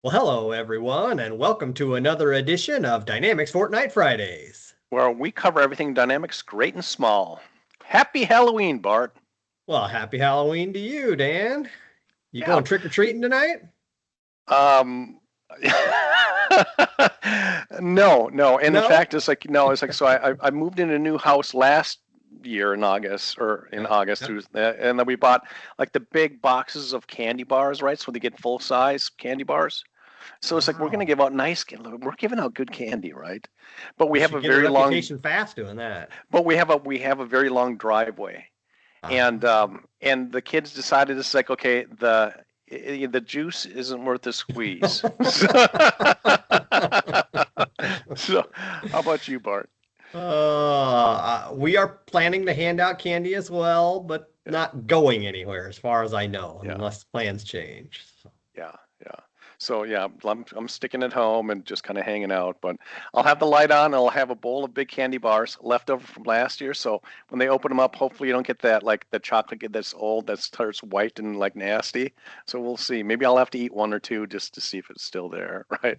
Well, hello everyone, and welcome to another edition of Dynamics Fortnite Fridays. where we cover everything Dynamics great and small. Happy Halloween, Bart. Well, happy Halloween to you, Dan. You Yeah. going trick-or-treating tonight? Um no. And in No? fact, it's like so I moved in a new house last year in August or in Yep, August yep. through and then we bought like the big boxes of candy bars, right? So they get full size candy bars. So it's like we're gonna Wow. give out we're giving out good candy, right? But You we have should a get a very long reputation fast doing that. but we have a very long driveway. and Ah. um, and the kids decided it's like okay the juice isn't worth the squeeze. So how about you, Bart? We are planning to hand out candy as well, but Yeah, not going anywhere as far as I know, yeah, unless plans change. yeah, yeah. So yeah, I'm sticking at home and just kind of hanging out, but I'll have the light on and I'll have a bowl of big candy bars left over from last year. So when they open them up, hopefully you don't get that like the chocolate that's old that starts white and like nasty. So we'll see. Maybe I'll have to eat one or two just to see if it's still there, right?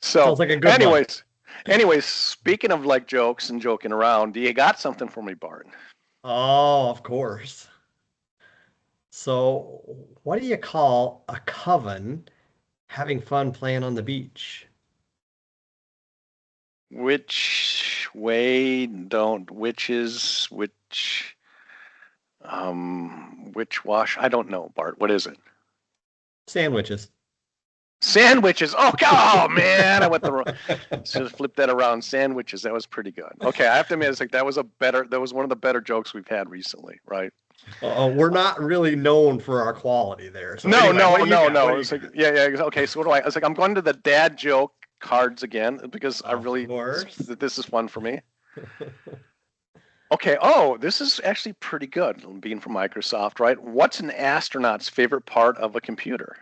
Sounds So like a good one. anyways, speaking of like jokes and joking around, do you got something for me, Bart? Oh, of course. So, what do you call a coven having fun playing on the beach? Which way don't which wash? I don't know, Bart. What is it? Sandwiches. Sandwiches. Oh man, I went the wrong. Should have flipped that around. Sandwiches. That was pretty good. Okay, I have to admit, it's like that was one of the better jokes we've had recently, right? We're not really known for our quality there. So No, anyway, what no, do you no, got? What no. do you It's like got? yeah. Okay, so what do I? It's like I'm going to the dad joke cards again because I Of really course. this is fun for me. Okay. Oh, this is actually pretty good. Being from Microsoft, right? What's an astronaut's favorite part of a computer?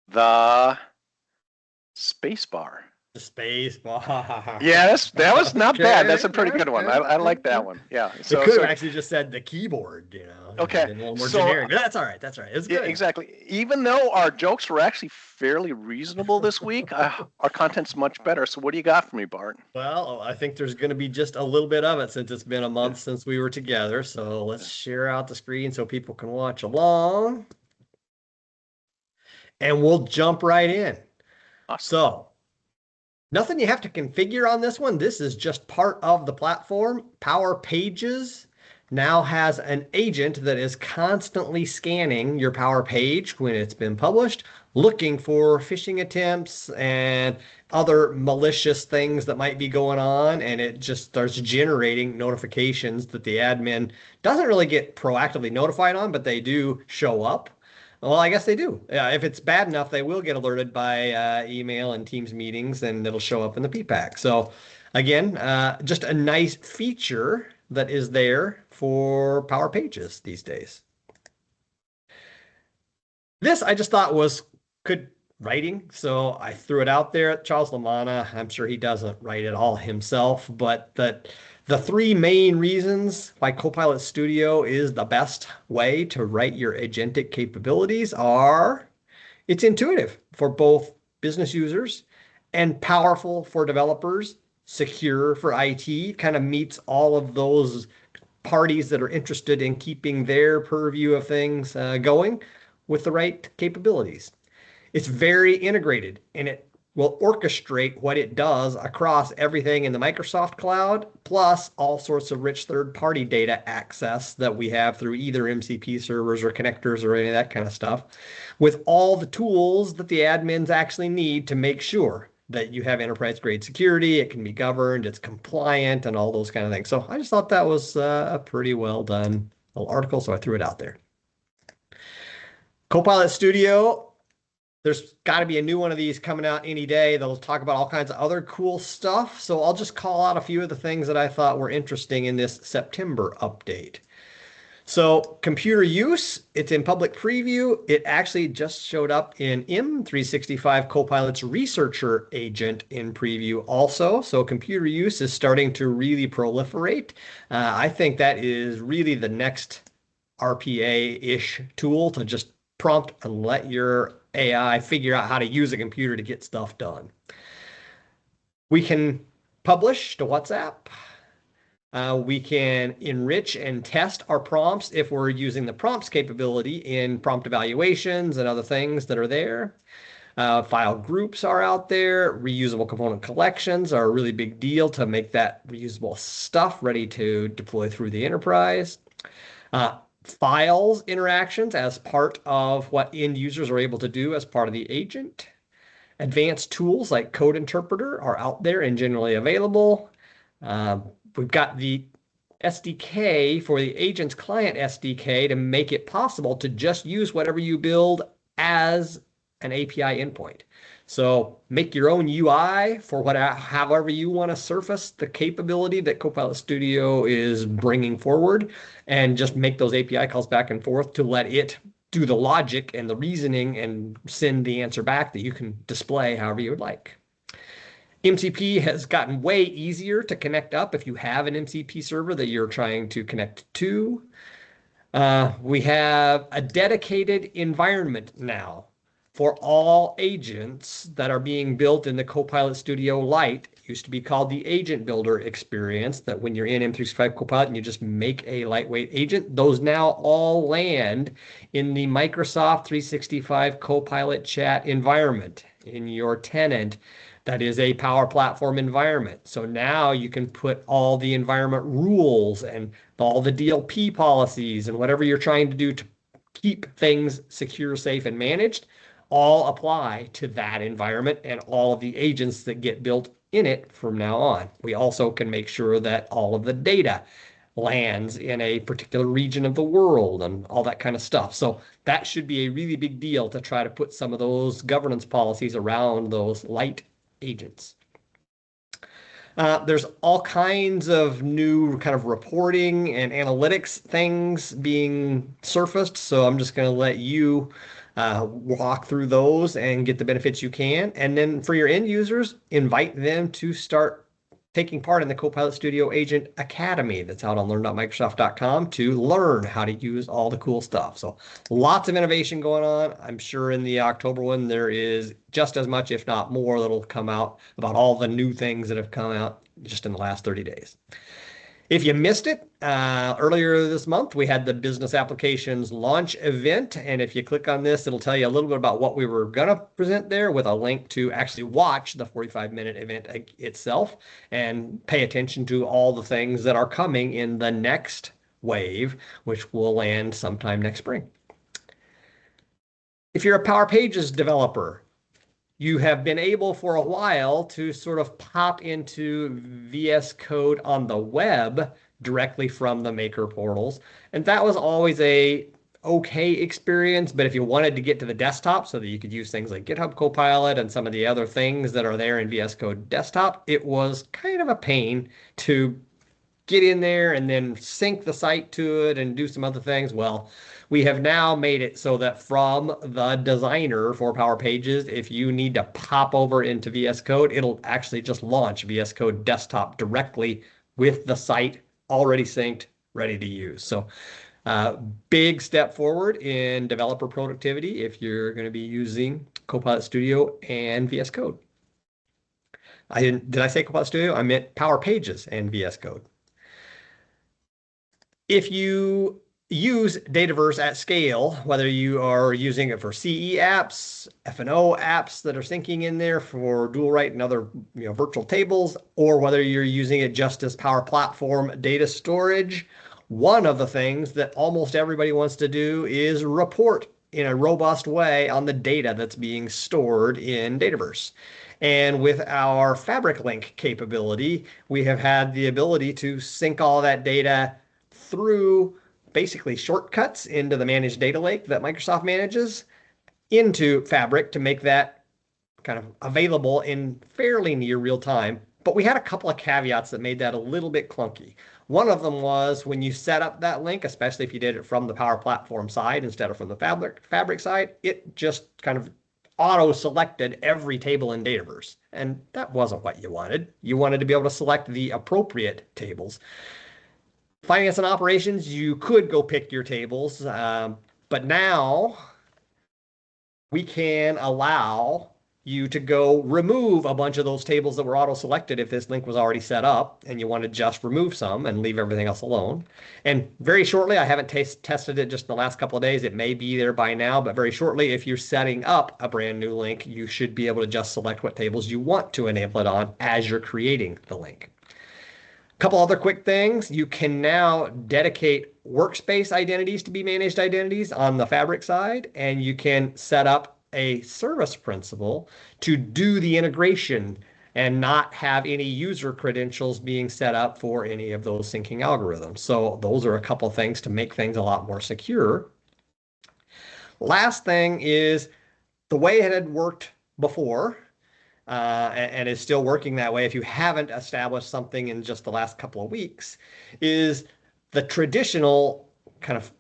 The space bar. The space bar. Yeah, that was not bad. That's Okay, a pretty good one. okay, I like that okay. one. Yeah. It So could have so actually just said the keyboard, okay. been a little more So generic. But that's all right. That's all right. It's yeah, good. exactly. Even though our jokes were actually fairly reasonable this week, our content's much better. So what do you got for me, Bart? Well, I think there's going to be just a little bit of it since it's been a Yeah. month since we were together. So let's Yeah. share out the screen so people can watch along. And we'll jump right in. Awesome. So, nothing you have to configure on this one. This is just part of the platform. Power Pages now has an agent that is constantly scanning your Power Page when it's been published, looking for phishing attempts and other malicious things that might be going on. And it just starts generating notifications that the admin doesn't really get proactively notified on, but they do show up. Well, I guess they do. If it's bad enough, they will get alerted by email and Teams meetings, and it'll show up in the PPAC. So, again, just a nice feature that is there for Power Pages these days. This I just thought was good writing, so I threw it out there. Charles Lamanna, I'm sure he doesn't write it all himself, but that the three main reasons why Copilot Studio is the best way to write your agentic capabilities are it's intuitive for both business users and powerful for developers, secure for IT, kind of meets all of those parties that are interested in keeping their purview of things going with the right capabilities. It's very integrated and it will orchestrate what it does across everything in the Microsoft cloud, plus all sorts of rich third-party data access that we have through either MCP servers or connectors or any of that kind of stuff, with all the tools that the admins actually need to make sure that you have enterprise grade security, it can be governed, it's compliant, and all those kind of things. So I just thought that was a pretty well done little article, so I threw it out there. Copilot Studio, there's got to be a new one of these coming out any day that'll talk about all kinds of other cool stuff. So I'll just call out a few of the things that I thought were interesting in this September update. So computer use, it's in public preview. It actually just showed up in M365 Copilot's researcher agent in preview also. So computer use is starting to really proliferate. I think that is really the next RPA-ish tool to just prompt and let your AI figure out how to use a computer to get stuff done. We can publish to WhatsApp. We can enrich and test our prompts if we're using the prompts capability in prompt evaluations and other things that are there. File groups are out there. Reusable component collections are a really big deal to make that reusable stuff ready to deploy through the enterprise. Files interactions as part of what end users are able to do as part of the agent. Advanced tools like Code Interpreter are out there and generally available. We've got the SDK for the agent's client SDK to make it possible to just use whatever you build as an API endpoint. So make your own UI for however you want to surface the capability that Copilot Studio is bringing forward, and just make those API calls back and forth to let it do the logic and the reasoning and send the answer back that you can display however you would like. MCP has gotten way easier to connect up if you have an MCP server that you're trying to connect to. We have a dedicated environment now for all agents that are being built in the Copilot Studio Lite. It used to be called the Agent Builder experience, that when you're in M365 Copilot and you just make a lightweight agent, those now all land in the Microsoft 365 Copilot chat environment in your tenant. That is a Power Platform environment. So now you can put all the environment rules and all the DLP policies and whatever you're trying to do to keep things secure, safe, and managed all apply to that environment and all of the agents that get built in it from now on. We also can make sure that all of the data lands in a particular region of the world and all that kind of stuff. So that should be a really big deal to try to put some of those governance policies around those light agents. There's all kinds of new kind of reporting and analytics things being surfaced. So I'm just going to let you walk through those and get the benefits you can. And then for your end users, invite them to start taking part in the Copilot Studio Agent Academy that's out on learn.microsoft.com to learn how to use all the cool stuff. So lots of innovation going on. I'm sure in the October one, there is just as much, if not more, that'll come out about all the new things that have come out just in the last 30 days. If you missed it, earlier this month, we had the Business Applications launch event. And if you click on this, it'll tell you a little bit about what we were going to present there, with a link to actually watch the 45-minute event itself and pay attention to all the things that are coming in the next wave, which will land sometime next spring. If you're a Power Pages developer, you have been able for a while to sort of pop into VS Code on the web directly from the Maker portals. And that was always a okay experience. But if you wanted to get to the desktop so that you could use things like GitHub Copilot and some of the other things that are there in VS Code desktop, it was kind of a pain to get in there and then sync the site to it and do some other things. Well, we have now made it so that from the designer for Power Pages, if you need to pop over into VS Code, it'll actually just launch VS Code Desktop directly with the site already synced, ready to use. So big step forward in developer productivity if you're going to be using Copilot Studio and VS Code. Did I say Copilot Studio? I meant Power Pages and VS Code. If you use Dataverse at scale, whether you are using it for CE apps, F&O apps that are syncing in there for dual write and other virtual tables, or whether you're using it just as Power Platform data storage, one of the things that almost everybody wants to do is report in a robust way on the data that's being stored in Dataverse. And with our Fabric Link capability, we have had the ability to sync all that data through basically shortcuts into the managed data lake that Microsoft manages into Fabric to make that kind of available in fairly near real time. But we had a couple of caveats that made that a little bit clunky. One of them was when you set up that link, especially if you did it from the Power Platform side instead of from the Fabric side, it just kind of auto-selected every table in Dataverse. And that wasn't what you wanted. You wanted to be able to select the appropriate tables. Finance and operations, you could go pick your tables, but now we can allow you to go remove a bunch of those tables that were auto-selected if this link was already set up and you want to just remove some and leave everything else alone. And very shortly, I haven't tested it just the last couple of days. It may be there by now, but very shortly, if you're setting up a brand new link, you should be able to just select what tables you want to enable it on as you're creating the link. A couple other quick things. You can now dedicate workspace identities to be managed identities on the Fabric side, and you can set up a service principal to do the integration and not have any user credentials being set up for any of those syncing algorithms. So those are a couple of things to make things a lot more secure. Last thing is the way it had worked before, and is still working that way if you haven't established something in just the last couple of weeks, is the traditional kind of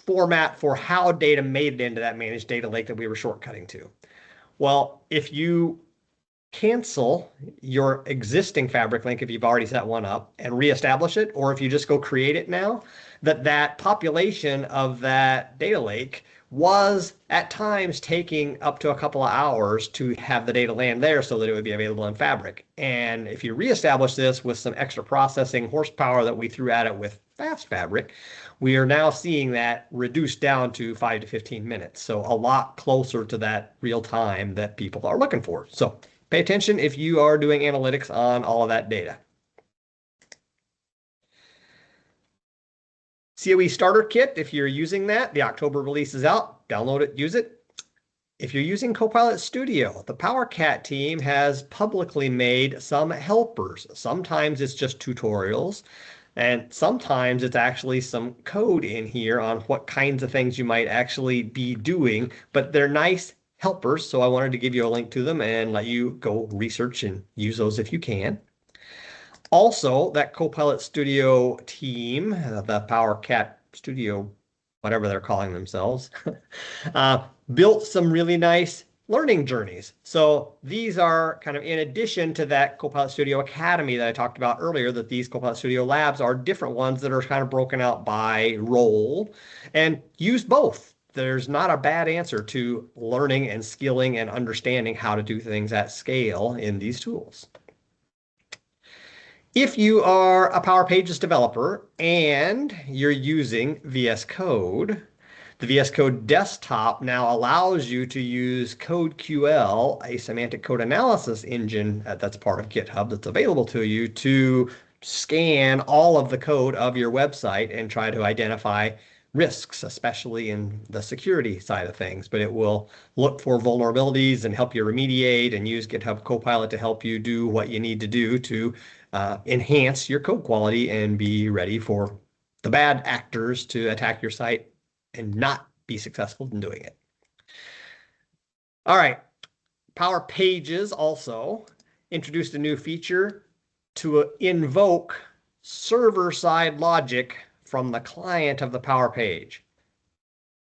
format for how data made it into that managed data lake that we were shortcutting to. Well, if you cancel your existing Fabric link, if you've already set one up, and reestablish it, or if you just go create it now, that population of that data lake was at times taking up to a couple of hours to have the data land there so that it would be available in Fabric. And if you reestablish this with some extra processing horsepower that we threw at it with Fast Fabric, we are now seeing that reduced down to 5 to 15 minutes. So a lot closer to that real time that people are looking for. So pay attention if you are doing analytics on all of that data. COE Starter Kit, if you're using that, the October release is out. Download it, use it. If you're using Copilot Studio, the PowerCat team has publicly made some helpers. Sometimes it's just tutorials, and sometimes it's actually some code in here on what kinds of things you might actually be doing, but they're nice helpers, so I wanted to give you a link to them and let you go research and use those if you can. Also, that Copilot Studio team, the PowerCat Studio, whatever they're calling themselves, built some really nice learning journeys. So these are kind of in addition to that Copilot Studio Academy that I talked about earlier, that these Copilot Studio Labs are different ones that are kind of broken out by role, and use both. There's not a bad answer to learning and skilling and understanding how to do things at scale in these tools. If you are a Power Pages developer and you're using VS Code, the VS Code desktop now allows you to use CodeQL, a semantic code analysis engine that's part of GitHub that's available to you, to scan all of the code of your website and try to identify risks, especially in the security side of things. But it will look for vulnerabilities and help you remediate, and use GitHub Copilot to help you do what you need to do to enhance your code quality and be ready for the bad actors to attack your site and not be successful in doing it. All right, Power Pages also introduced a new feature to invoke server-side logic from the client of the Power Page.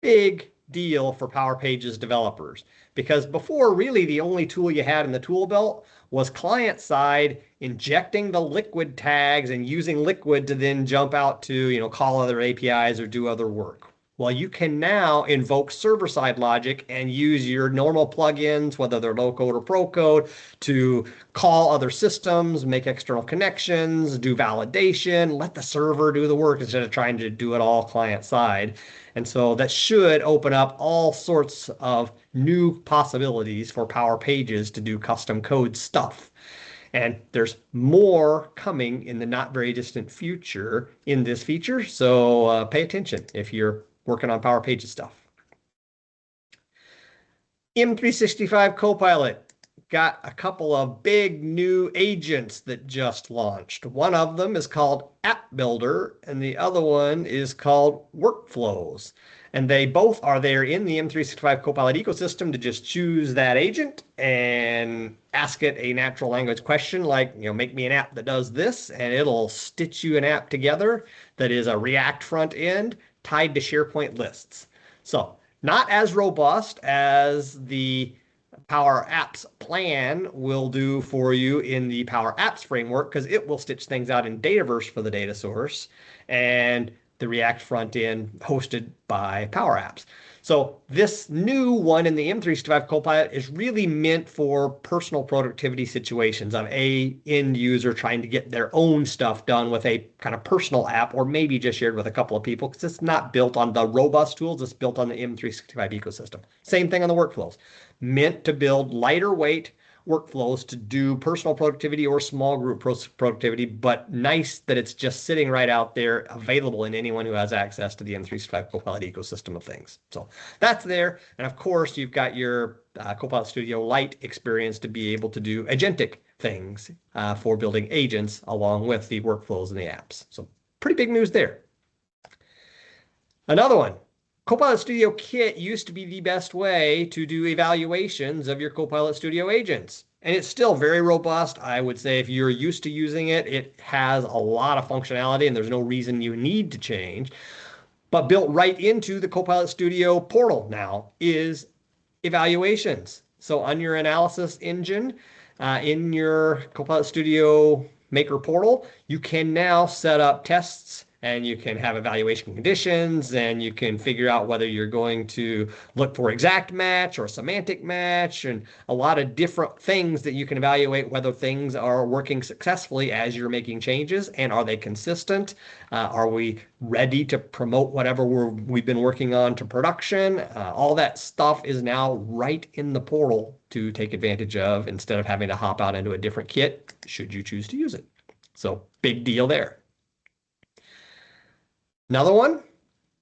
Big deal for Power Pages developers, because before, really the only tool you had in the tool belt was client-side injecting the Liquid tags and using Liquid to then jump out to, call other APIs or do other work. Well, you can now invoke server-side logic and use your normal plugins, whether they're low-code or pro-code, to call other systems, make external connections, do validation, let the server do the work instead of trying to do it all client-side. And so that should open up all sorts of new possibilities for Power Pages to do custom code stuff. And there's more coming in the not very distant future in this feature. So pay attention if you're working on Power Pages stuff. M365 Copilot got a couple of big new agents that just launched. One of them is called App Builder, and the other one is called Workflows. And they both are there in the M365 Copilot ecosystem to just choose that agent and ask it a natural language question like, make me an app that does this, and it'll stitch you an app together that is a React front end tied to SharePoint lists. So not as robust as the what Power Apps Plan will do for you in the Power Apps framework, because it will stitch things out in Dataverse for the data source and the React front end hosted by Power Apps. So this new one in the M365 Copilot is really meant for personal productivity situations of a end user trying to get their own stuff done with a kind of personal app, or maybe just shared with a couple of people, because it's not built on the robust tools. It's built on the M365 ecosystem. Same thing on the workflows. Meant to build lighter weight workflows to do personal productivity or small group productivity, but nice that it's just sitting right out there available in anyone who has access to the M365 Copilot ecosystem of things. So that's there. And of course, you've got your Copilot Studio Lite experience to be able to do agentic things for building agents along with the workflows and the apps. So pretty big news there. Another one. Copilot Studio Kit used to be the best way to do evaluations of your Copilot Studio agents. And it's still very robust. I would say if you're used to using it, it has a lot of functionality and there's no reason you need to change. But built right into the Copilot Studio portal now is evaluations. So on your analysis engine, in your Copilot Studio Maker portal, you can now set up tests and you can have evaluation conditions, and you can figure out whether you're going to look for exact match or semantic match, and a lot of different things that you can evaluate whether things are working successfully as you're making changes, and are they consistent? Are we ready to promote whatever we've been working on to production? All that stuff is now right in the portal to take advantage of instead of having to hop out into a different kit should you choose to use it. So big deal there. Another one,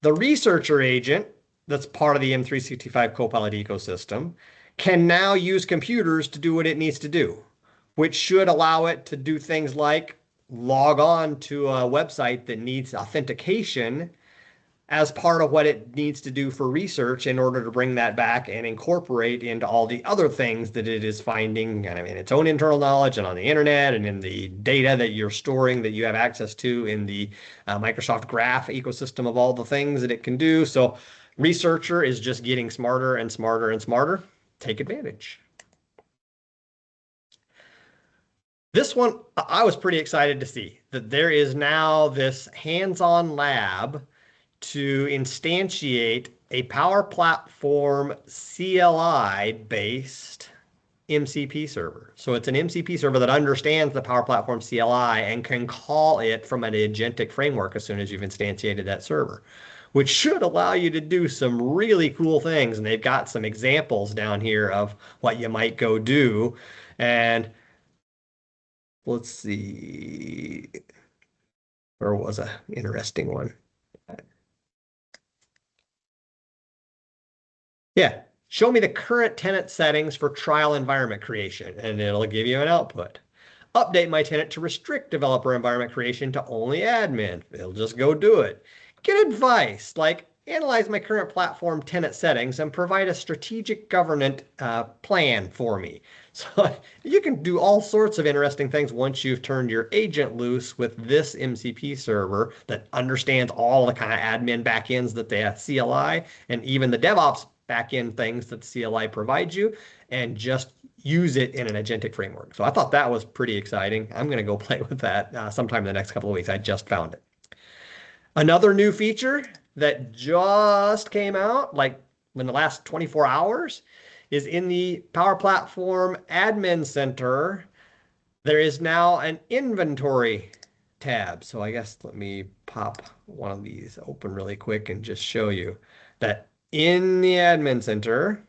the researcher agent that's part of the M365 Copilot ecosystem can now use computers to do what it needs to do, which should allow it to do things like log on to a website that needs authentication as part of what it needs to do for research in order to bring that back and incorporate into all the other things that it is finding kind of in its own internal knowledge and on the internet and in the data that you're storing that you have access to in the Microsoft Graph ecosystem of all the things that it can do. So researcher is just getting smarter and smarter and smarter. Take advantage. This one, I was pretty excited to see that there is now this hands-on lab to instantiate a Power Platform CLI-based MCP server. So it's an MCP server that understands the Power Platform CLI and can call it from an agentic framework as soon as you've instantiated that server, which should allow you to do some really cool things. And they've got some examples down here of what you might go do. And let's see, where was an interesting one? Yeah, show me the current tenant settings for trial environment creation, and it'll give you an output. Update my tenant to restrict developer environment creation to only admin. It'll just go do it. Get advice, like analyze my current platform tenant settings and provide a strategic governance plan for me. So you can do all sorts of interesting things once you've turned your agent loose with this MCP server that understands all the kind of admin backends that the CLI and even the DevOps backend things that the CLI provides you, and just use it in an agentic framework. So I thought that was pretty exciting. I'm going to go play with that sometime in the next couple of weeks. I just found it. Another new feature that just came out, like in the last 24 hours, is in the Power Platform Admin Center. There is now an inventory tab. So I guess let me pop one of these open really quick and just show you that in the admin center,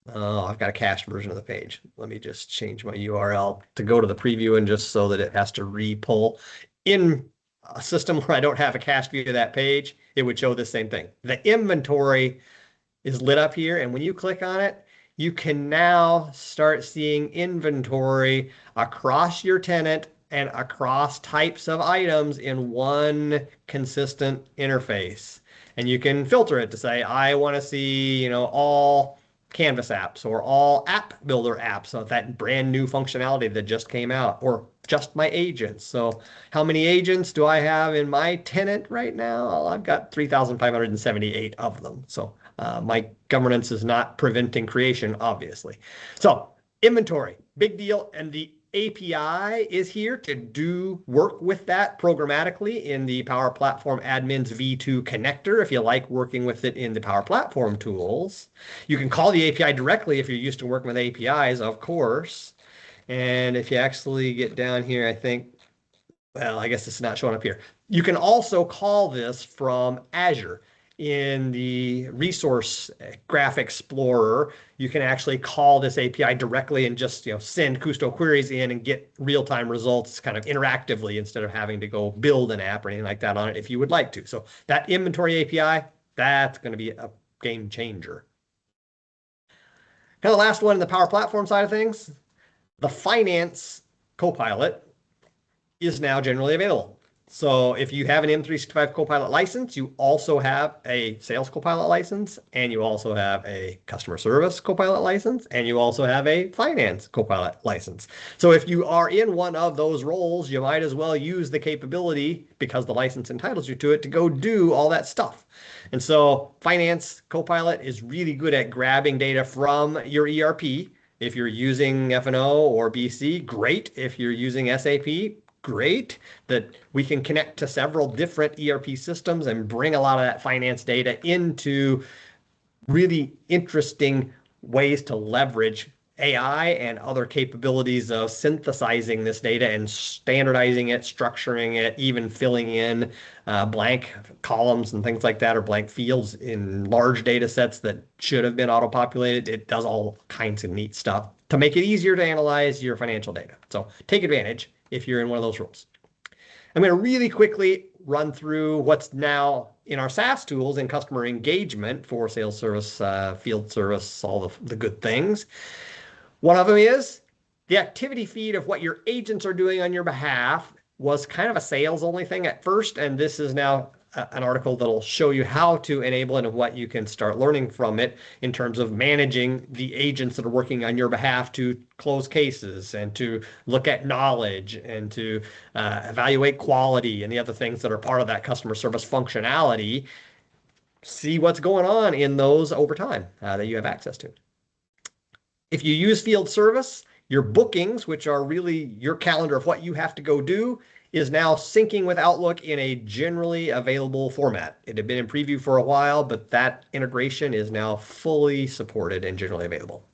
I've got a cached version of the page. Let me just change my URL to go to the preview, and just so that it has to re-pull. In a system where I don't have a cached view of that page, it would show the same thing. The inventory is lit up here, and when you click on it, you can now start seeing inventory across your tenant and across types of items in one consistent interface. And you can filter it to say, I want to see, all Canvas apps or all app builder apps, so that brand new functionality that just came out, or just my agents. So how many agents do I have in my tenant right now? Well, I've got 3,578 of them. So my governance is not preventing creation, obviously. So inventory, big deal. And the API is here to do work with that programmatically in the Power Platform Admins V2 connector. If you like working with it in the Power Platform tools, you can call the API directly if you're used to working with APIs, of course. And if you actually get down here, I think, well, I guess it's not showing up here. You can also call this from Azure. In the Resource Graph Explorer, you can actually call this API directly and just send Kusto queries in and get real-time results kind of interactively instead of having to go build an app or anything like that on it if you would like to. So that inventory API, that's going to be a game changer. Kind of the last one in the Power Platform side of things, the Finance Copilot is now generally available. So if you have an M365 Copilot license, you also have a Sales Copilot license, and you also have a Customer Service Copilot license, and you also have a Finance Copilot license. So if you are in one of those roles, you might as well use the capability, because the license entitles you to it, to go do all that stuff. And so Finance Copilot is really good at grabbing data from your ERP. If you're using F&O or BC, great. If you're using SAP, great. That we can connect to several different ERP systems and bring a lot of that finance data into really interesting ways to leverage AI and other capabilities of synthesizing this data and standardizing it, structuring it, even filling in blank columns and things like that, or blank fields in large data sets that should have been auto-populated. It does all kinds of neat stuff to make it easier to analyze your financial data. So take advantage if you're in one of those roles. I'm going to really quickly run through what's now in our SaaS tools in customer engagement for sales service, field service, all the good things. One of them is the activity feed of what your agents are doing on your behalf was kind of a sales only thing at first, and this is now an article that'll show you how to enable it and what you can start learning from it in terms of managing the agents that are working on your behalf to close cases and to look at knowledge and to evaluate quality and the other things that are part of that customer service functionality. See what's going on in those over time that you have access to. If you use field service, your bookings, which are really your calendar of what you have to go do, is now syncing with Outlook in a generally available format. It had been in preview for a while, but that integration is now fully supported and generally available.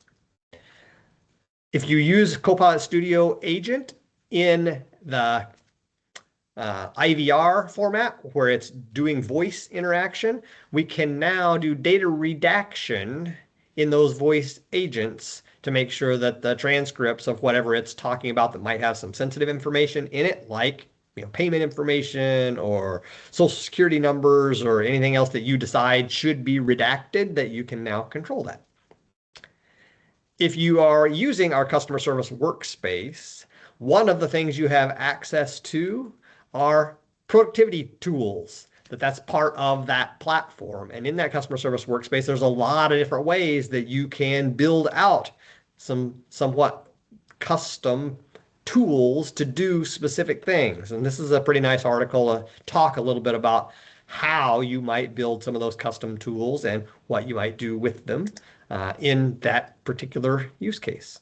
If you use Copilot Studio Agent in the IVR format, where it's doing voice interaction, we can now do data redaction in those voice agents to make sure that the transcripts of whatever it's talking about that might have some sensitive information in it, like payment information or social security numbers or anything else that you decide should be redacted, that you can now control that. If you are using our customer service workspace, one of the things you have access to are productivity tools. That's part of that platform. And in that customer service workspace, there's a lot of different ways that you can build out some somewhat custom tools to do specific things. And this is a pretty nice article to talk a little bit about how you might build some of those custom tools and what you might do with them in that particular use case.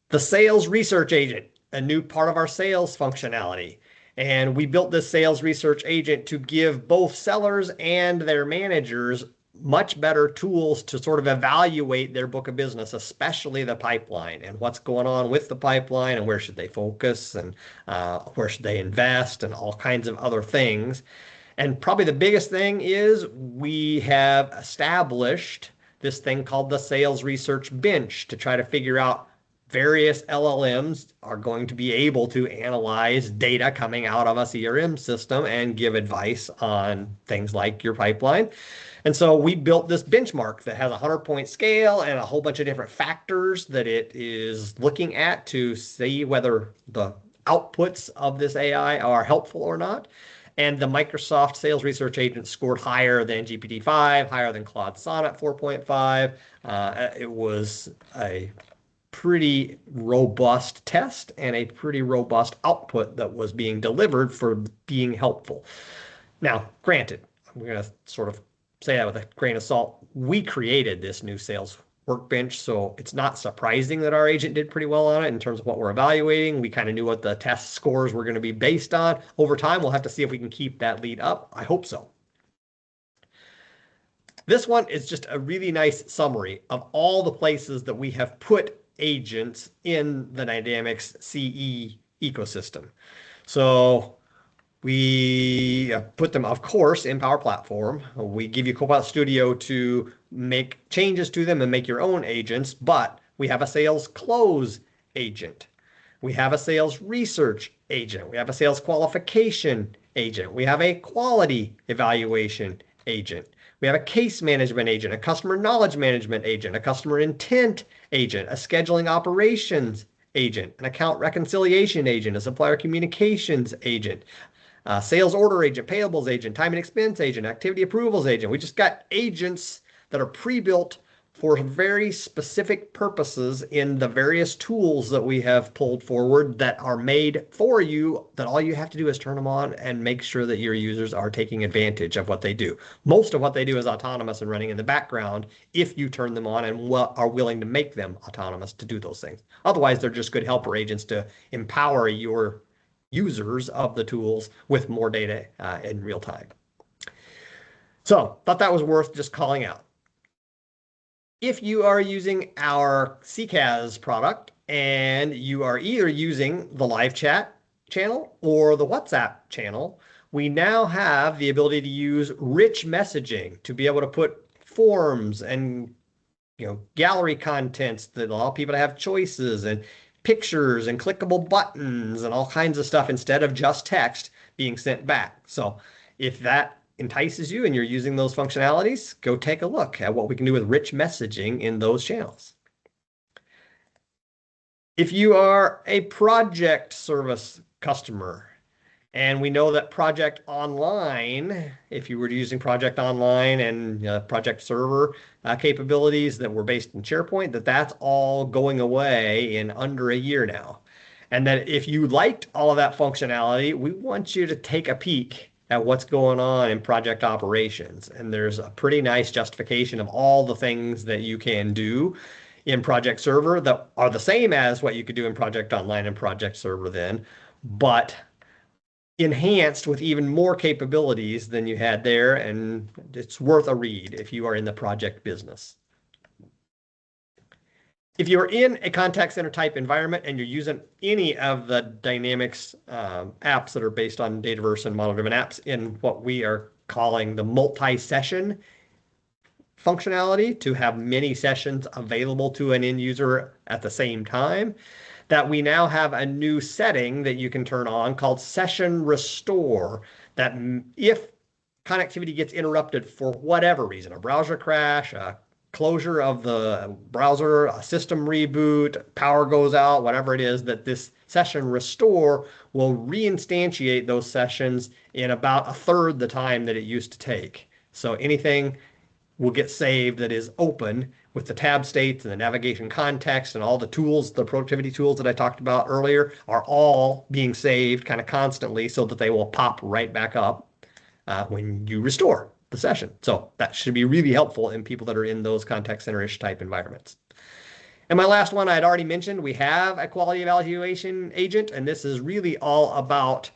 The sales research agent, a new part of our sales functionality. And we built this sales research agent to give both sellers and their managers much better tools to sort of evaluate their book of business, especially the pipeline and what's going on with the pipeline and where should they focus and where should they invest and all kinds of other things. And probably the biggest thing is we have established this thing called the sales research bench to try to figure out various LLMs are going to be able to analyze data coming out of a CRM system and give advice on things like your pipeline. And so we built this benchmark that has a 100-point scale and a whole bunch of different factors that it is looking at to see whether the outputs of this AI are helpful or not. And the Microsoft Sales Research Agent scored higher than GPT-5, higher than Claude Sonnet 4.5. It was a pretty robust test and a pretty robust output that was being delivered for being helpful. Now, granted, I'm going to sort of say that with a grain of salt. We created this new sales workbench, so it's not surprising that our agent did pretty well on it in terms of what we're evaluating. We kind of knew what the test scores were going to be based on. Over time, we'll have to see if we can keep that lead up. I hope so. This one is just a really nice summary of all the places that we have put agents in the Dynamics CE ecosystem. So we put them, of course, in Power Platform. We give you Copilot Studio to make changes to them and make your own agents, but we have a sales close agent. We have a sales research agent. We have a sales qualification agent. We have a quality evaluation agent. We have a case management agent, a customer knowledge management agent, a customer intent agent, a scheduling operations agent, an account reconciliation agent, a supplier communications agent, sales order agent, payables agent, time and expense agent, activity approvals agent. We just got agents that are pre-built for very specific purposes in the various tools that we have pulled forward that are made for you, that all you have to do is turn them on and make sure that your users are taking advantage of what they do. Most of what they do is autonomous and running in the background if you turn them on and are willing to make them autonomous to do those things. Otherwise, they're just good helper agents to empower your users of the tools with more data in real time. So thought that was worth just calling out. If you are using our CCAS product and you are either using the live chat channel or the WhatsApp channel, we now have the ability to use rich messaging to be able to put forms and gallery contents that allow people to have choices and pictures and clickable buttons and all kinds of stuff instead of just text being sent back. So if that entices you and you're using those functionalities, go take a look at what we can do with rich messaging in those channels. If you are a project service customer, and we know that Project Online, if you were using Project Online and Project Server capabilities that were based in SharePoint, that's all going away in under a year now. And that if you liked all of that functionality, we want you to take a peek at what's going on in project operations. And there's a pretty nice justification of all the things that you can do in Project Server that are the same as what you could do in Project Online and Project Server then, but enhanced with even more capabilities than you had there. And it's worth a read if you are in the project business. If you're in a contact center type environment and you're using any of the Dynamics apps that are based on Dataverse and model-driven apps in what we are calling the multi-session functionality, to have many sessions available to an end user at the same time, that we now have a new setting that you can turn on called Session Restore, that if connectivity gets interrupted for whatever reason, a browser crash, a closure of the browser, a system reboot, power goes out, whatever it is, that this Session Restore will reinstantiate those sessions in about a third the time that it used to take. So anything will get saved that is open with the tab states and the navigation context and all the tools, the productivity tools that I talked about earlier, are all being saved kind of constantly so that they will pop right back up when you restore the session. So that should be really helpful in people that are in those contact center-ish type environments. And my last one I had already mentioned, we have a quality evaluation agent, and this is really all about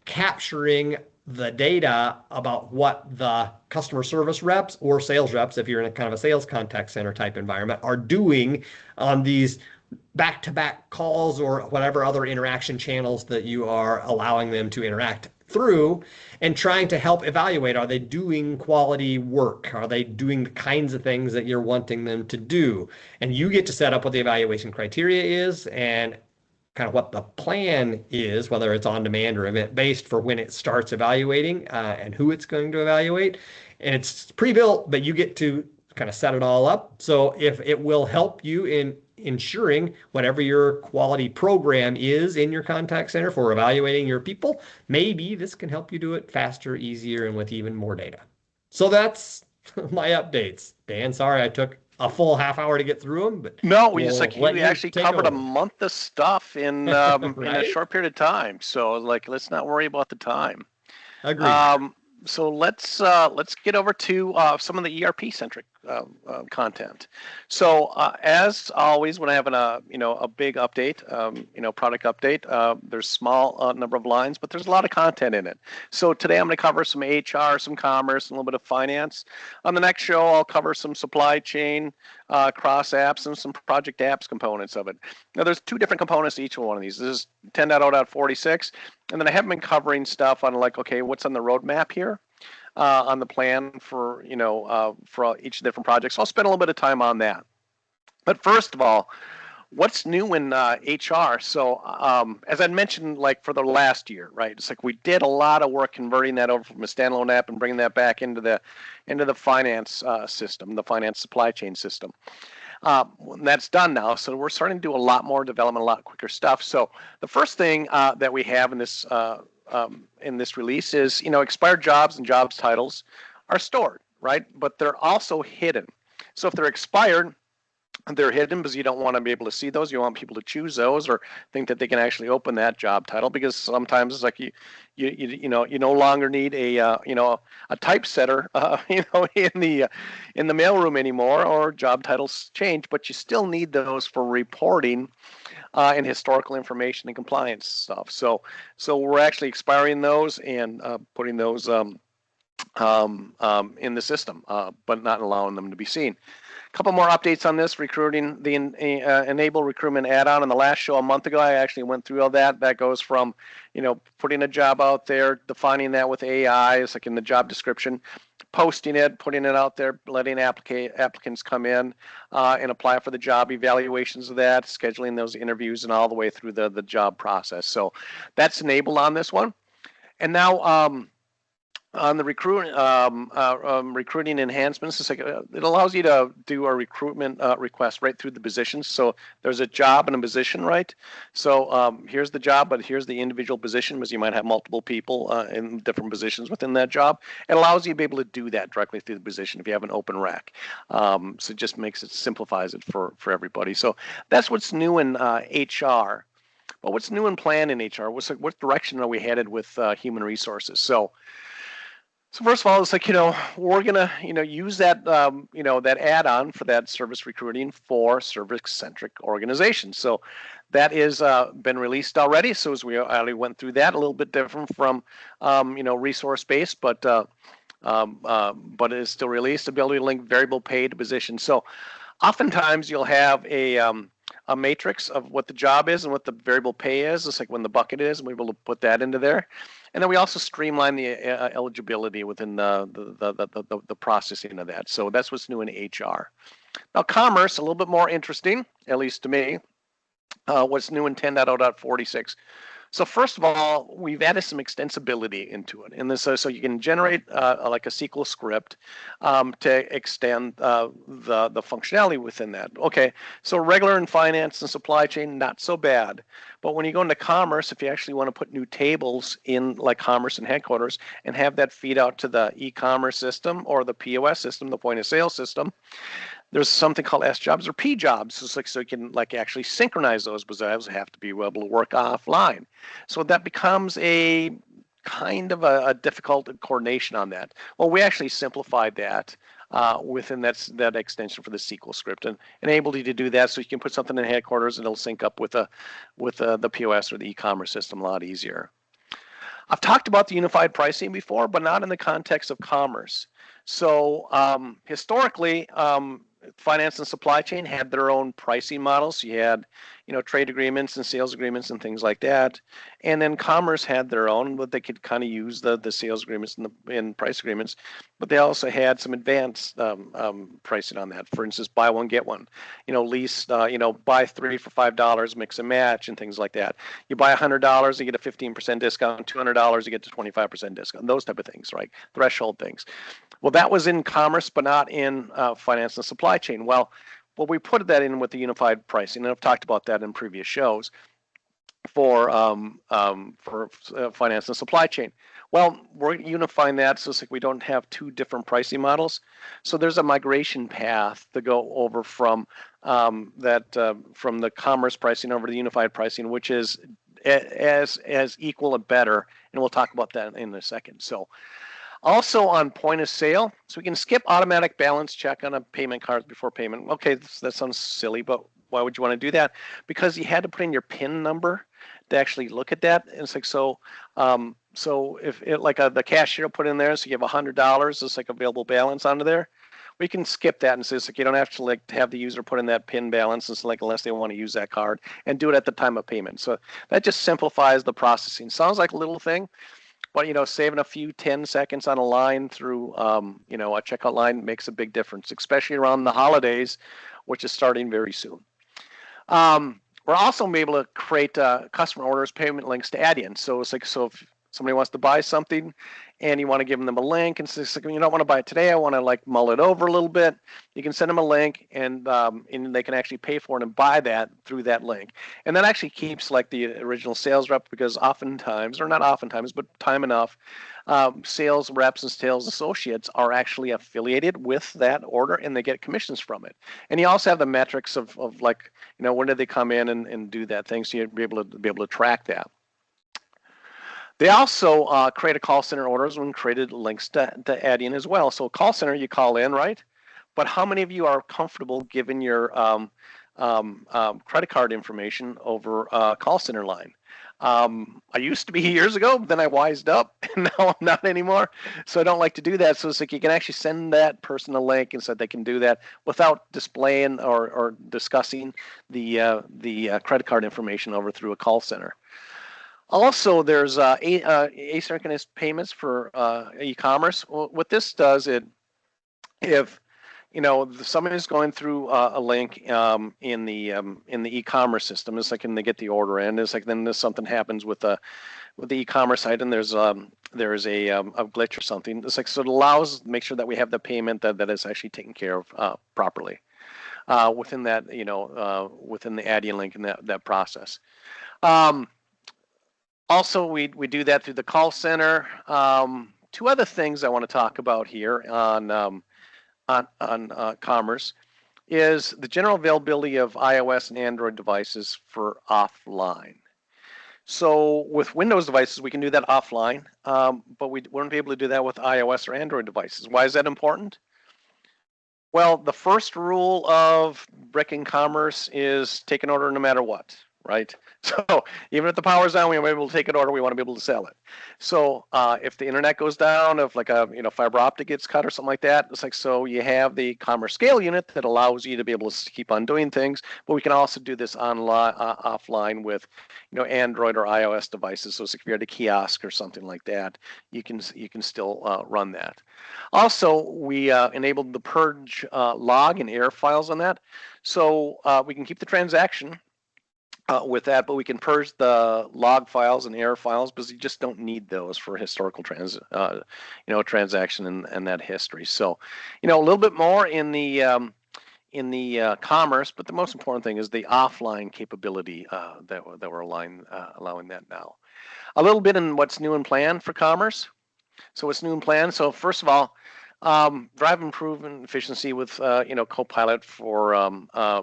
capturing the data about what the customer service reps or sales reps, if you're in a kind of a sales contact center type environment, are doing on these back-to-back calls or whatever other interaction channels that you are allowing them to interact through, and trying to help evaluate, are they doing quality work? Are they doing the kinds of things that you're wanting them to do? And you get to set up what the evaluation criteria is and kind of what the plan is, whether it's on demand or event based, for when it starts evaluating and who it's going to evaluate. And it's pre-built, but you get to kind of set it all up. So if it will help you in ensuring whatever your quality program is in your contact center for evaluating your people, maybe this can help you do it faster, easier, and with even more data. So that's my updates. Dan, sorry I took a full half hour to get through them, but No, we just we'll like let you you actually take covered a over. month of stuff in in a Right? short period of time. So like let's not worry about the time. Agreed. Um, so let's get over to some of the ERP centric content. So as always, when I have a big update, product update, there's small number of lines, but there's a lot of content in it. So today I'm going to cover some HR, some commerce, and a little bit of finance. On the next show, I'll cover some supply chain, cross apps, and some project apps components of it. Now there's two different components to each one of these. This is 10.0.46. And then I have been covering stuff on like, okay, what's on the roadmap here, on the plan for, for each of the different projects. So I'll spend a little bit of time on that. But first of all, what's new in HR? So as I mentioned, like for the last year, right? It's like we did a lot of work converting that over from a standalone app and bringing that back into the finance system, the finance supply chain system. That's done now, so we're starting to do a lot more development, a lot quicker stuff. So the first thing that we have in this release is, expired jobs and jobs titles are stored, right? But they're also hidden. So if they're expired, they're hidden because you don't want to be able to see those. You want people to choose those or think that they can actually open that job title, because sometimes it's like you no longer need a typesetter in the mailroom anymore, or job titles change, but you still need those for reporting and historical information and compliance stuff. So we're actually expiring those and putting those in the system, but not allowing them to be seen. Couple more updates on this recruiting, the Enable Recruitment add-on. On the last show a month ago, I actually went through all that. That goes from, putting a job out there, defining that with AI, it's like in the job description, posting it, putting it out there, letting applicants come in and apply for the job, evaluations of that, scheduling those interviews, and all the way through the job process. So that's enabled on this one. And now on the recruiting enhancements, it's like it allows you to do a recruitment request right through the positions. So there's a job and a position, right? So here's the job, but here's the individual position, because you might have multiple people in different positions within that job. It allows you to be able to do that directly through the position if you have an open rack. So it just simplifies it for everybody. So that's what's new in HR. But what's new in plan in HR? What direction are we headed with human resources? So first of all, it's like, we're going to, use that, that add-on for that service recruiting for service-centric organizations. So that is been released already. So as we already went through that, a little bit different from, resource-based, but it is still released, ability to link variable pay to positions. So oftentimes you'll have a matrix of what the job is and what the variable pay is. It's like when the bucket is, and we're able to put that into there. And then we also streamline the eligibility within the processing of that. So that's what's new in HR. Now, commerce, a little bit more interesting, at least to me. What's new in 10.0.46. So first of all, we've added some extensibility into it. And this, so you can generate like a SQL script to extend the functionality within that. Okay, so regular in finance and supply chain, not so bad. But when you go into commerce, if you actually want to put new tables in like commerce and headquarters and have that feed out to the e-commerce system or the POS system, the point of sale system, there's something called S jobs or P jobs. So it's like, so you can like actually synchronize those, because those have to be able to work offline. So that becomes a kind of a difficult coordination on that. Well, we actually simplified that within that extension for the SQL script, and enabled you to do that, so you can put something in headquarters and it'll sync up with the POS or the e-commerce system a lot easier. I've talked about the unified pricing before, but not in the context of commerce. So historically, finance and supply chain had their own pricing models. You had, trade agreements and sales agreements and things like that. And then Commerce had their own, but they could kind of use the sales agreements and price agreements, but they also had some advanced pricing on that. For instance, buy one get one, lease, buy 3 for $5, mix and match, and things like that. You buy $100, you get a 15% discount. $200, you get to 25% discount. Those type of things, right? Threshold things. Well, that was in Commerce, but not in finance and supply chain. Well, we put that in with the unified pricing, and I've talked about that in previous shows for finance and supply chain. Well, we're unifying that so it's like we don't have two different pricing models. So there's a migration path to go over from from the Commerce pricing over to the unified pricing, which is as equal or better, and we'll talk about that in a second. So also on point of sale, so we can skip automatic balance check on a payment card before payment. Okay, that sounds silly, but why would you want to do that? Because you had to put in your PIN number to actually look at that. And it's like, so if it, like the cashier will put in there, so you have $100, it's like available balance onto there. We can skip that and say it's like you don't have to have the user put in that PIN balance, and so unless they want to use that card, and do it at the time of payment. So that just simplifies the processing. Sounds like a little thing, but saving a few 10 seconds on a line through a checkout line makes a big difference, especially around the holidays, which is starting very soon. We're also able to create customer orders, payment links to Adyen. So it's like, so if somebody wants to buy something and you want to give them a link, and so it's like, you don't want to buy it today, I want to mull it over a little bit, you can send them a link, and they can actually pay for it and buy that through that link. And that actually keeps the original sales rep, because oftentimes, or not oftentimes, but time enough, sales reps and sales associates are actually affiliated with that order, and they get commissions from it. And you also have the metrics of when did they come in and do that thing, so you'd be able to track that. They also create a call center orders and created links to Adyen as well. So call center, you call in, right? But how many of you are comfortable giving your credit card information over a call center line? I used to be years ago, then I wised up, and now I'm not anymore. So I don't like to do that. So it's like you can actually send that person a link and so they can do that without displaying or discussing the credit card information over through a call center. Also, there's asynchronous payments for e-commerce. What this does, if somebody is going through a link in the e-commerce system, it's like, and they get the order in, it's like then something happens with the e-commerce site, and there's a glitch or something. It's like, so it allows make sure that we have the payment that is actually taken care of properly within that within the Adyen link and that process. Also, we do that through the call center. Two other things I want to talk about here on Commerce is the general availability of iOS and Android devices for offline. So with Windows devices, we can do that offline, but we wouldn't be able to do that with iOS or Android devices. Why is that important? Well, the first rule of brick and commerce is take an order no matter what, right? So even if the power's down, we want to be able to take an order, we want to be able to sell it. So if the internet goes down, if a fiber optic gets cut or something like that, it's like, so you have the Commerce Scale unit that allows you to be able to keep on doing things, but we can also do this online, offline with Android or iOS devices. So if you're at a kiosk or something like that, you can still run that. Also, we enabled the purge log and error files on that. So we can keep the transaction with that, but we can purge the log files and error files because you just don't need those for historical transaction and that history. So, a little bit more in the commerce, but the most important thing is the offline capability that we're allowing that now. A little bit in what's new and planned for commerce. So what's new and planned? So first of all, drive improvement efficiency with Copilot for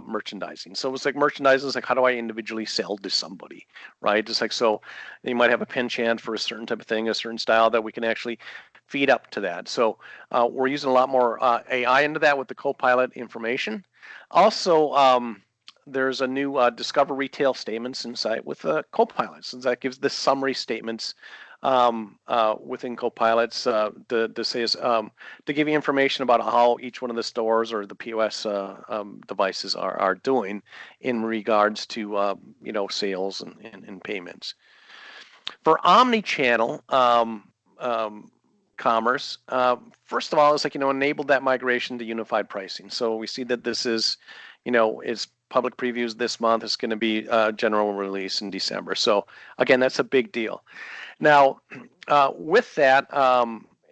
merchandising. So it's like merchandising is like, how do I individually sell to somebody, right? It's like, so you might have a pin chant for a certain type of thing, a certain style that we can actually feed up to that. So we're using a lot more AI into that with the Copilot information. Also, there's a new Discover Retail Statements inside with Copilot. So that gives the summary statements within Copilots to say is to give you information about how each one of the stores or the POS devices are doing in regards to sales and payments. For omni-channel commerce, first of all, it's enable that migration to unified pricing. So we see that this is public previews this month. It's going to be general release in December. So again, that's a big deal. Now, with that,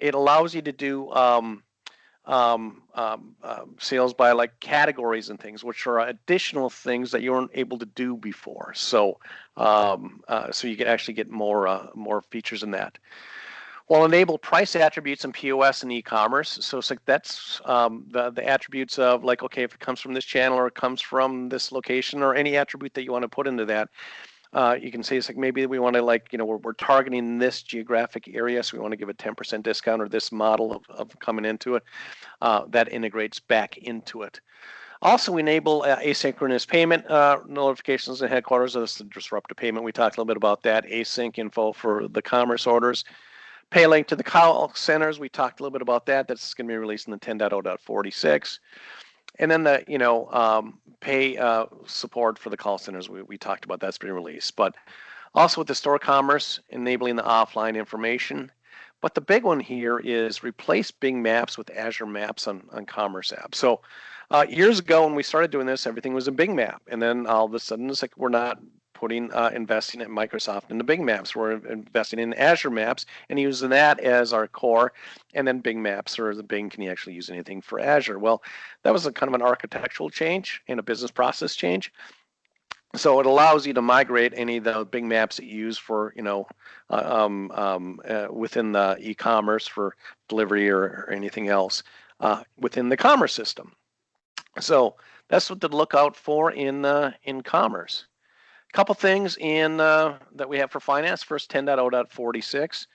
it allows you to do sales by like categories and things, which are additional things that you weren't able to do before. So, so you can actually get more features in that. Well, enable price attributes in POS and e-commerce. So it's like that's the attributes of like, okay, if it comes from this channel or it comes from this location or any attribute that you want to put into that. You can say it's like maybe we want to we're targeting this geographic area, so we want to give a 10% discount or this model of coming into it. That integrates back into it. Also enable asynchronous payment notifications in headquarters. So this is the disruptive payment. We talked a little bit about that. Async info for the commerce orders. Pay link to the call centers. We talked a little bit about that. That's going to be released in the 10.0.46. And then the pay support for the call centers, we talked about that's been released. But also with the store commerce, enabling the offline information. But the big one here is replace Bing Maps with Azure Maps on Commerce Apps. So years ago when we started doing this, everything was a Bing Map. And then all of a sudden it's like we're not investing at Microsoft in the Bing Maps. We're investing in Azure Maps and using that as our core. And then Bing Maps or the Bing, can you actually use anything for Azure? Well, that was a kind of an architectural change and a business process change. So it allows you to migrate any of the Bing Maps that you use for, within the e-commerce for delivery or anything else within the commerce system. So that's what to look out for in commerce. Couple things in that we have for finance. First, 10.0.46,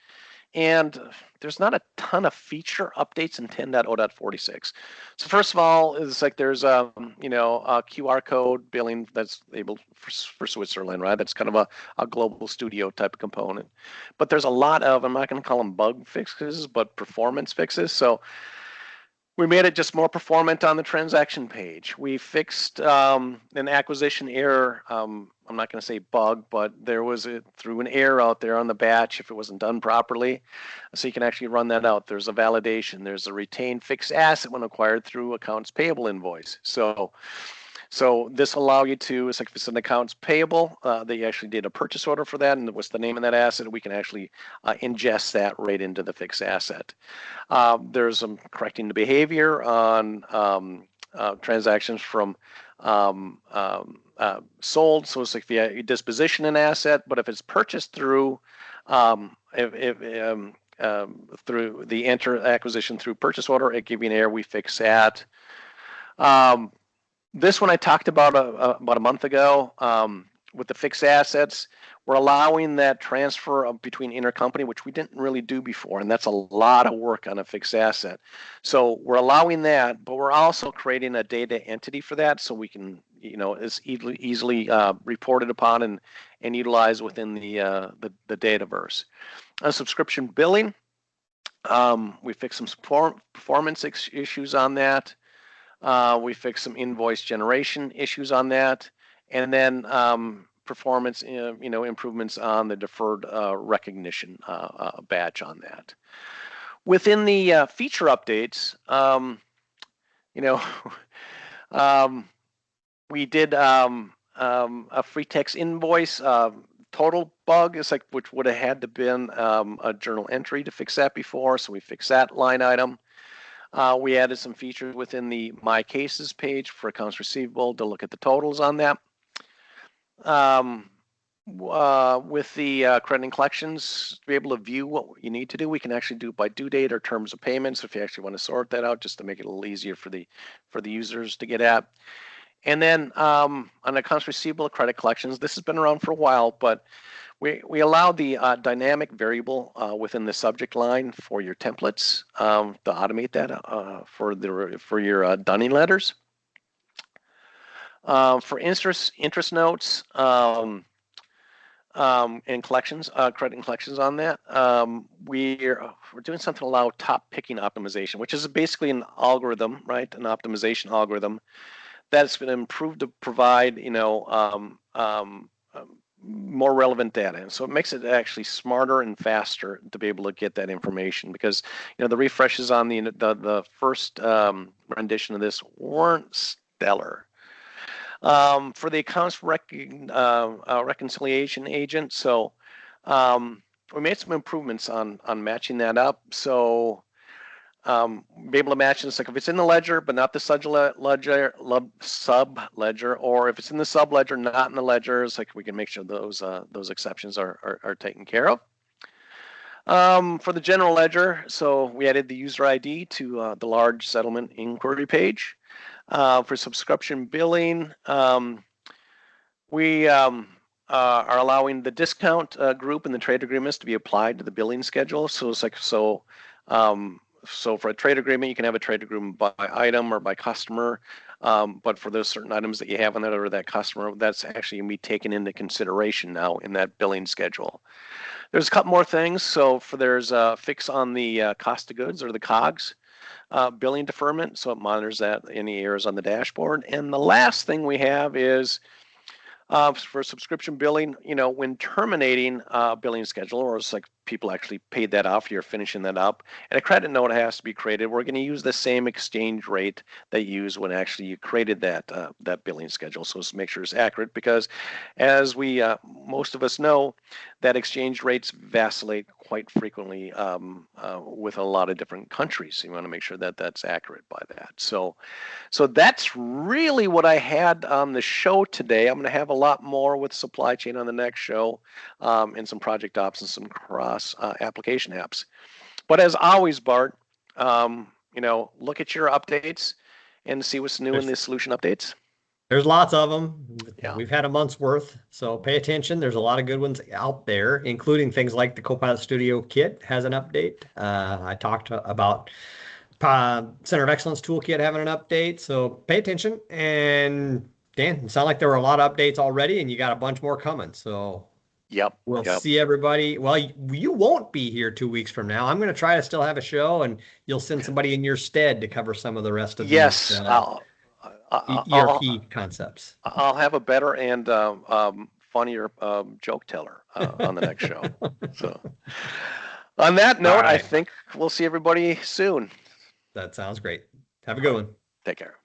and there's not a ton of feature updates in 10.0.46. So first of all, is like there's a QR code billing that's able for Switzerland, right? That's kind of a global studio type of component. But there's a lot of, I'm not going to call them bug fixes, but performance fixes. So we made it just more performant on the transaction page. We fixed an acquisition error. I'm not going to say bug, but there was through an error out there on the batch if it wasn't done properly. So you can actually run that out. There's a validation. There's a retained fixed asset when acquired through accounts payable invoice. So this allow you to, it's like if it's an accounts payable, they actually did a purchase order for that, and what's the name of that asset, we can actually ingest that right into the fixed asset. There's some correcting the behavior on transactions from sold. So it's like if you disposition an asset, but if it's purchased through through the acquisition through purchase order, it gives you an error. We fix that. This one I talked about a month ago with the fixed assets. We're allowing that transfer between intercompany, which we didn't really do before, and that's a lot of work on a fixed asset. So we're allowing that, but we're also creating a data entity for that, so we can, it's easily reported upon and utilized within the Dataverse. Subscription billing, we fixed some performance issues on that. We fixed some invoice generation issues on that, and then performance, improvements on the deferred recognition batch on that. Within the feature updates, we did a free text invoice total bug, is like which would have had to been a journal entry to fix that before, so we fixed that line item. We added some features within the My Cases page for accounts receivable to look at the totals on that. With the credit and collections, to be able to view what you need to do, we can actually do by due date or terms of payments if you actually want to sort that out, just to make it a little easier for the users to get at. And then on accounts receivable, credit collections, this has been around for a while, but we allow the dynamic variable within the subject line for your templates to automate that for your dunning letters. For interest notes, and collections, credit and collections on that. We're doing something to allow top picking optimization, which is basically an algorithm, right? An optimization algorithm that's going to improve to provide, more relevant data. And so it makes it actually smarter and faster to be able to get that information, because the refreshes on the first rendition of this weren't stellar. For the accounts reconciliation agent, so we made some improvements on matching that up. So be able to match this, like if it's in the ledger but not the sub ledger, or if it's in the sub ledger not in the ledgers, like we can make sure those exceptions are taken care of. For the general ledger, so we added the user ID to the large settlement inquiry page. For subscription billing, we are allowing the discount group in the trade agreements to be applied to the billing schedule. So it's like so for a trade agreement, you can have a trade agreement by item or by customer, but for those certain items that you have on that or that customer, that's actually going to be taken into consideration now in that billing schedule. There's a couple more things. So there's a fix on the cost of goods, or the COGS. Billing deferment, so it monitors that any errors on the dashboard. And the last thing we have is for subscription billing, when terminating a billing schedule, or it's like people actually paid that off, you're finishing that up, and a credit note has to be created. We're going to use the same exchange rate that you used when actually you created that billing schedule. So let's make sure it's accurate, because as we most of us know, that exchange rates vacillate quite frequently with a lot of different countries. So you want to make sure that that's accurate by that. So that's really what I had on the show today. I'm going to have a lot more with supply chain on the next show, and some project ops and some cross application apps. But as always, Bart, look at your updates and see what's new in the solution updates. There's lots of them. Yeah. We've had a month's worth, so pay attention. There's a lot of good ones out there, including things like the Copilot Studio Kit has an update. I talked about Center of Excellence Toolkit having an update, so pay attention. And Dan, it sounded like there were a lot of updates already, and you got a bunch more coming. So we'll see everybody. Well, you won't be here 2 weeks from now. I'm going to try to still have a show, and you'll send somebody in your stead to cover some of the rest of these ERP concepts. I'll have a better and funnier joke teller on the next show. So on that note, right. I think we'll see everybody soon. That sounds great. Have a good one. Take care.